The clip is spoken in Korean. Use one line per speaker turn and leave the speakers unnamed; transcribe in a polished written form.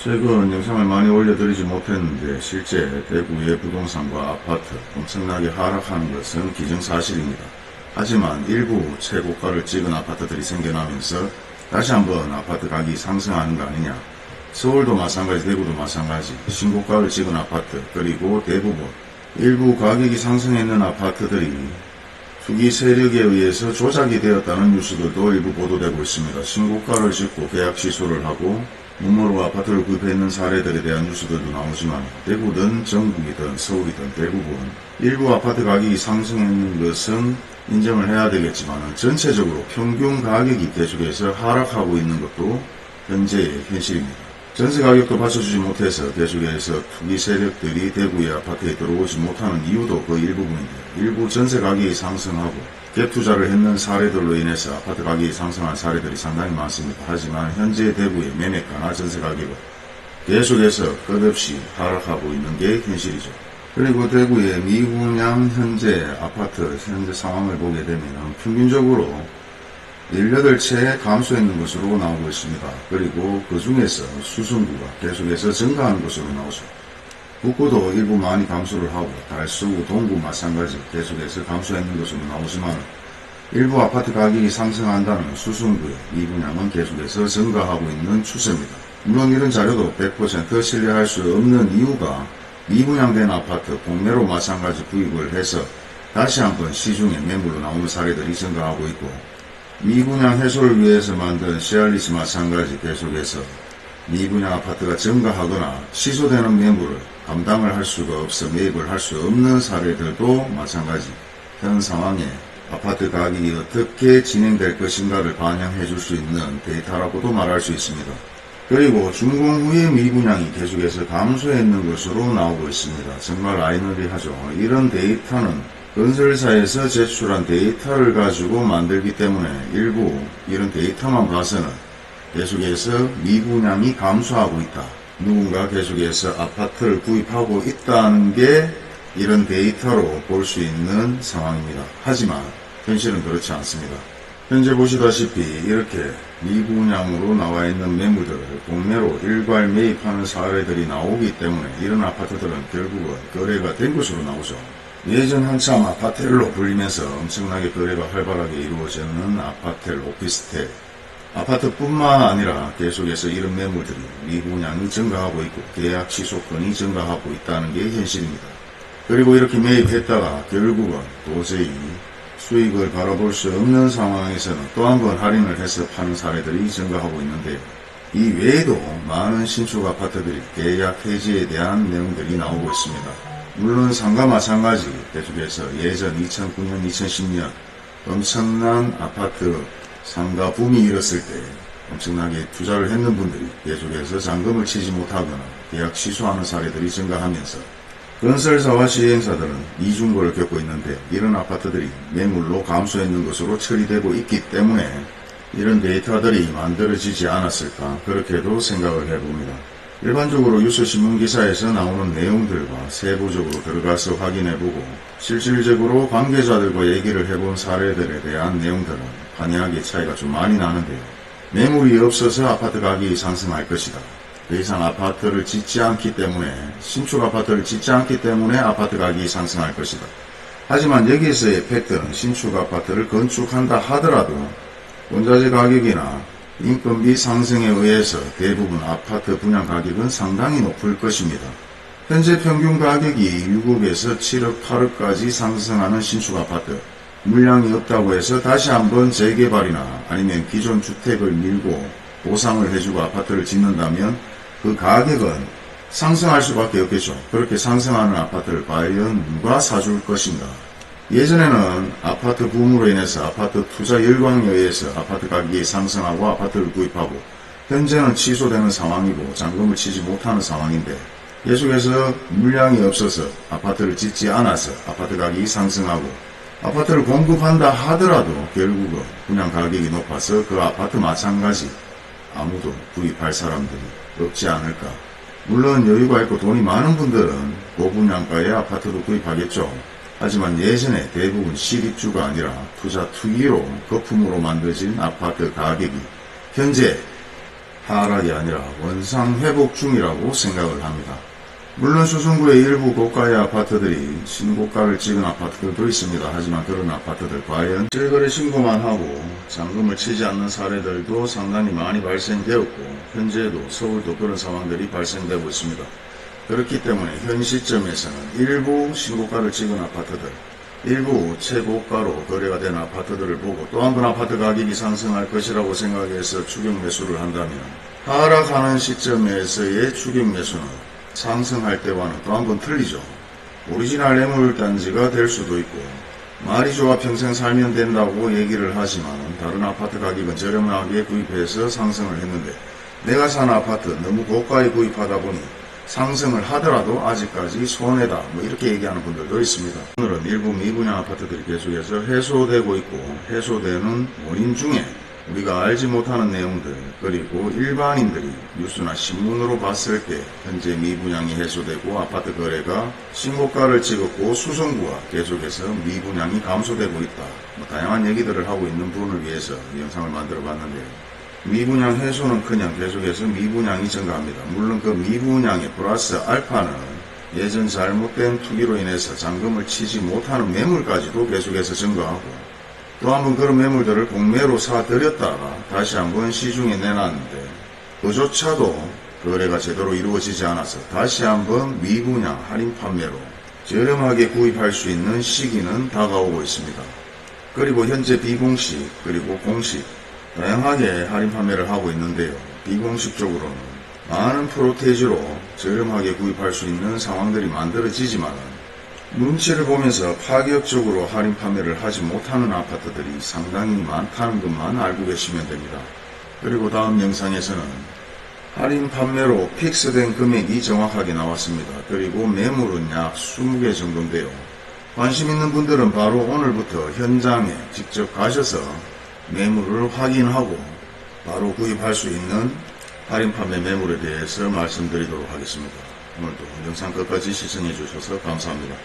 최근 영상을 많이 올려드리지 못했는데 실제 대구의 부동산과 아파트 엄청나게 하락하는 것은 기정사실입니다. 하지만 일부 최고가를 찍은 아파트들이 생겨나면서 다시 한번 아파트 가격이 상승하는 거 아니냐. 서울도 마찬가지, 대구도 마찬가지, 신고가를 찍은 아파트, 그리고 대부분 일부 가격이 상승했는 아파트들이 투기 세력에 의해서 조작이 되었다는 뉴스들도 일부 보도되고 있습니다. 신고가를 찍고 계약 취소를 하고 무모로 아파트를 구입했는 사례들에 대한 뉴스들도 나오지만 대구든 전국이든 서울이든 대부분 일부 아파트 가격이 상승했는 것은 인정을 해야 되겠지만 전체적으로 평균 가격이 계속해서 하락하고 있는 것도 현재의 현실입니다. 전세 가격도 받쳐주지 못해서 계속해서 투기 세력들이 대구의 아파트에 들어오지 못하는 이유도 그 일부분인데, 일부 전세 가격이 상승하고 갭 투자를 했는 사례들로 인해서 아파트 가격이 상승한 사례들이 상당히 많습니다. 하지만 현재 대구의 매매가나 전세 가격은 계속해서 끝없이 하락하고 있는 게 현실이죠. 그리고 대구의 미분양 현재 아파트 현재 상황을 보게 되면 평균적으로 18채 감소했는 것으로 나오고 있습니다. 그리고 그 중에서 수성구가 계속해서 증가하는 것으로 나오죠. 북구도 일부 많이 감소를 하고 달서구, 동구 마찬가지 계속해서 감소했는 것으로 나오지만 일부 아파트 가격이 상승한다는 수성구의 미분양은 계속해서 증가하고 있는 추세입니다. 물론 이런 자료도 100% 신뢰할 수 없는 이유가 미분양된 아파트 공매로 마찬가지 구입을 해서 다시 한번 시중에 매물로 나오는 사례들이 증가하고 있고, 미분양 해소를 위해서 만든 시알리스 마찬가지 계속해서 미분양 아파트가 증가하거나 취소되는 매물을 감당을 할 수가 없어 매입을 할 수 없는 사례들도 마찬가지 현 상황에 아파트 가격이 어떻게 진행될 것인가를 반영해 줄 수 있는 데이터라고도 말할 수 있습니다. 그리고 준공 후에 미분양이 계속해서 감소했는 것으로 나오고 있습니다. 정말 아이러니하죠. 이런 데이터는 건설사에서 제출한 데이터를 가지고 만들기 때문에 일부 이런 데이터만 봐서는 계속해서 미분양이 감소하고 있다, 누군가 계속해서 아파트를 구입하고 있다는 게 이런 데이터로 볼 수 있는 상황입니다. 하지만 현실은 그렇지 않습니다. 현재 보시다시피 이렇게 미분양으로 나와 있는 매물들을 공매로 일괄 매입하는 사례들이 나오기 때문에 이런 아파트들은 결국은 거래가 된 것으로 나오죠. 예전 한참 아파텔로 불리면서 엄청나게 거래가 활발하게 이루어지는 아파텔, 오피스텔, 아파트뿐만 아니라 계속해서 이런 매물들이 미분양이 증가하고 있고 계약 취소권이 증가하고 있다는 게 현실입니다. 그리고 이렇게 매입했다가 결국은 도저히 수익을 바라볼 수 없는 상황에서는 또 한 번 할인을 해서 파는 사례들이 증가하고 있는데요. 이 외에도 많은 신축 아파트들이 계약 해지에 대한 내용들이 나오고 있습니다. 물론 상가 마찬가지 계속해서 예전 2009년, 2010년 엄청난 아파트 상가 붐이 일었을 때 엄청나게 투자를 했는 분들이 계속해서 잔금을 치지 못하거나 계약 취소하는 사례들이 증가하면서 건설사와 시행사들은 이중고를 겪고 있는데, 이런 아파트들이 매물로 감소했는 것으로 처리되고 있기 때문에 이런 데이터들이 만들어지지 않았을까, 그렇게도 생각을 해봅니다. 일반적으로 뉴스 신문기사에서 나오는 내용들과 세부적으로 들어가서 확인해보고 실질적으로 관계자들과 얘기를 해본 사례들에 대한 내용들은 판이하게 차이가 좀 많이 나는데요. 매물이 없어서 아파트 가격이 상승할 것이다, 더 이상 아파트를 짓지 않기 때문에, 신축 아파트를 짓지 않기 때문에 아파트 가격이 상승할 것이다. 하지만 여기에서의 팩트는 신축 아파트를 건축한다 하더라도 원자재 가격이나 인건비 상승에 의해서 대부분 아파트 분양 가격은 상당히 높을 것입니다. 현재 평균 가격이 6억에서 7억, 8억까지 상승하는 신축 아파트, 물량이 없다고 해서 다시 한번 재개발이나 아니면 기존 주택을 밀고 보상을 해주고 아파트를 짓는다면 그 가격은 상승할 수밖에 없겠죠. 그렇게 상승하는 아파트를 과연 누가 사줄 것인가? 예전에는 아파트 붐으로 인해서 아파트 투자 열광에 의해서 아파트 가격이 상승하고 아파트를 구입하고, 현재는 취소되는 상황이고 잔금을 치지 못하는 상황인데, 계속해서 물량이 없어서 아파트를 짓지 않아서 아파트 가격이 상승하고, 아파트를 공급한다 하더라도 결국은 분양 가격이 높아서 그 아파트 마찬가지 아무도 구입할 사람들이 없지 않을까. 물론 여유가 있고 돈이 많은 분들은 고분양가의 아파트도 구입하겠죠. 하지만 예전에 대부분 실입주가 아니라 투자 투기로 거품으로 만들어진 아파트 가격이 현재 하락이 아니라 원상 회복 중이라고 생각을 합니다. 물론 수성구의 일부 고가의 아파트들이 신고가를 찍은 아파트들도 있습니다. 하지만 그런 아파트들 과연 실거래 신고만 하고 잔금을 치지 않는 사례들도 상당히 많이 발생되었고 현재도 서울도 그런 상황들이 발생되고 있습니다. 그렇기 때문에 현 시점에서는 일부 신고가를 찍은 아파트들, 일부 최고가로 거래가 된 아파트들을 보고 또 한 번 아파트 가격이 상승할 것이라고 생각해서 추격 매수를 한다면 하락하는 시점에서의 추격 매수는 상승할 때와는 또 한 번 틀리죠. 오리지널 매물단지가 될 수도 있고 말이 좋아 평생 살면 된다고 얘기를 하지만 다른 아파트 가격은 저렴하게 구입해서 상승을 했는데 내가 산 아파트 너무 고가에 구입하다 보니 상승을 하더라도 아직까지 손해다 이렇게 얘기하는 분들도 있습니다. 오늘은 일부 미분양 아파트들이 계속해서 해소되고 있고 해소되는 원인 중에 우리가 알지 못하는 내용들 그리고 일반인들이 뉴스나 신문으로 봤을 때 현재 미분양이 해소되고 아파트 거래가 신고가를 찍었고 수성구가 계속해서 미분양이 감소되고 있다. 다양한 얘기들을 하고 있는 분을 위해서 이 영상을 만들어 봤는데요. 미분양 해소는 그냥 계속해서 미분양이 증가합니다. 물론 그 미분양의 플러스 알파는 예전 잘못된 투기로 인해서 잔금을 치지 못하는 매물까지도 계속해서 증가하고 또 한 번 그런 매물들을 공매로 사들였다가 다시 한번 시중에 내놨는데 그조차도 거래가 제대로 이루어지지 않아서 다시 한번 미분양 할인 판매로 저렴하게 구입할 수 있는 시기는 다가오고 있습니다. 그리고 현재 비공식 그리고 공식 다양하게 할인 판매를 하고 있는데요. 비공식적으로는 많은 프로테이지로 저렴하게 구입할 수 있는 상황들이 만들어지지만 눈치를 보면서 파격적으로 할인 판매를 하지 못하는 아파트들이 상당히 많다는 것만 알고 계시면 됩니다. 그리고 다음 영상에서는 할인 판매로 픽스된 금액이 정확하게 나왔습니다. 그리고 매물은 약 20개 정도인데요. 관심 있는 분들은 바로 오늘부터 현장에 직접 가셔서 매물을 확인하고 바로 구입할 수 있는 할인 판매 매물에 대해서 말씀드리도록 하겠습니다. 오늘도 영상 끝까지 시청해 주셔서 감사합니다.